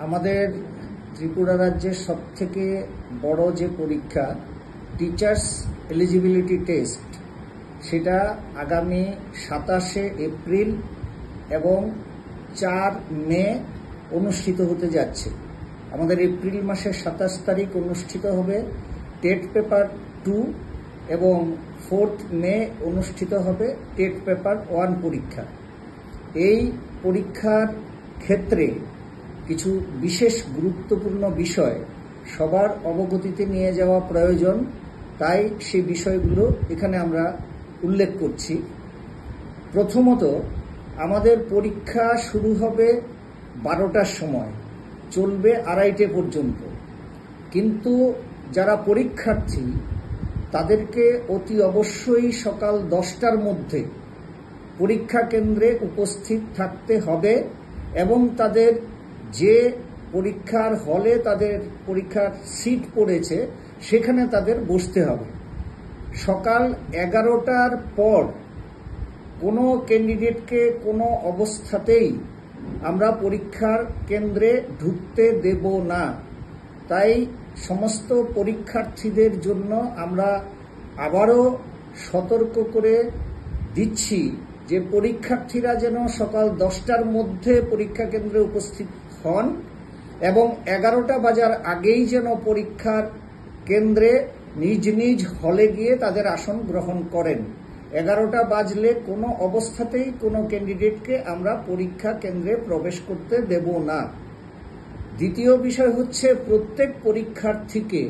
আমাদের ত্রিপুরা রাজ্যের সবথেকে বড় যে পরীক্ষা টিচার্স এলিজিবিলিটি টেস্ট, সেটা আগামী 27শে এপ্রিল এবং 4 মে অনুষ্ঠিত হতে যাচ্ছে। আমাদের এপ্রিল মাসের 27 তারিখ অনুষ্ঠিত হবে টেট পেপার 2 এবং 4 মে অনুষ্ঠিত হবে টেট পেপার 1 পরীক্ষা। এই পরীক্ষার ক্ষেত্রে কিছু বিশেষ গুরুত্বপূর্ণ বিষয় সবার অবগতিতে নিয়ে যাওয়া প্রয়োজন, তাই সেই বিষয়গুলো এখানে আমরা উল্লেখ করছি। প্রথমত, আমাদের পরীক্ষা শুরু হবে 12টার সময়, চলবে 2:30 পর্যন্ত। কিন্তু যারা পরীক্ষার্থী তাদেরকে অতি অবশ্যই সকাল 10টার মধ্যে পরীক্ষা কেন্দ্রে উপস্থিত থাকতে হবে এবং তাদের যে পরীক্ষার হলে তাদের পরীক্ষার সিট পড়েছে সেখানে তাদের বসতে হবে। সকাল 11টার পর কোনো ক্যান্ডিডেটকে কোনো অবস্থাতেই আমরা পরীক্ষার কেন্দ্রে ঢুকতে দেব না। তাই সমস্ত পরীক্ষার্থীদের জন্য আমরা আবারও সতর্ক করে দিচ্ছি যে পরীক্ষার্থীরা যেন সকাল 10টার মধ্যে পরীক্ষা কেন্দ্রে উপস্থিত হন এবং 11টা বাজার আগেই যেন পরীক্ষার কেন্দ্রে নিজ নিজ হলে গিয়ে তাদের আসন গ্রহণ করেন। 11টা বাজলে কোনো অবস্থাতেই কোনো ক্যান্ডিডেটকে আমরা পরীক্ষা কেন্দ্রে প্রবেশ করতে দেব না। দ্বিতীয় বিষয় হচ্ছে, প্রত্যেক পরীক্ষার্থীকে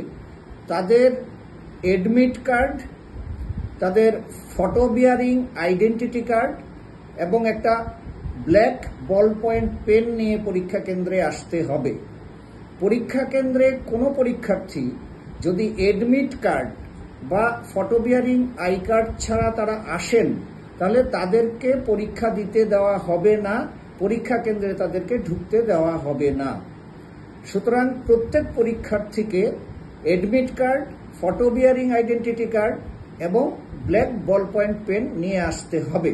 তাদের অ্যাডমিট কার্ড, তাদের ফটো বিয়ারিং আইডেন্টিটি কার্ড এবং একটা ব্ল্যাক বল পয়েন্ট পেন নিয়ে পরীক্ষা কেন্দ্রে আসতে হবে। পরীক্ষা কেন্দ্রে কোনো পরীক্ষার্থী যদি অ্যাডমিট কার্ড বা ফটো বিয়ারিং আই কার্ড ছাড়া তারা আসেন, তাহলে তাদেরকে পরীক্ষা দিতে দেওয়া হবে না, পরীক্ষা কেন্দ্রে তাদেরকে ঢুকতে দেওয়া হবে না। সুতরাং প্রত্যেক পরীক্ষার্থীকে admit card, photo bearing identity card এবং ব্ল্যাক বল পয়েন্ট পেন নিয়ে আসতে হবে।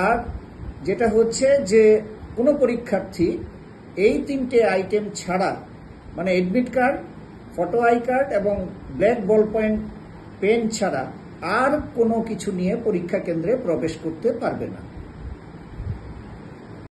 আর যেটা হচ্ছে যে কোনো পরীক্ষার্থী এই 3টে আইটেম ছাড়া, মানে admit card, photo I card এবং ব্ল্যাক বল পয়েন্ট পেন ছাড়া আর কোনো কিছু নিয়ে পরীক্ষা কেন্দ্রে প্রবেশ করতে পারবে না।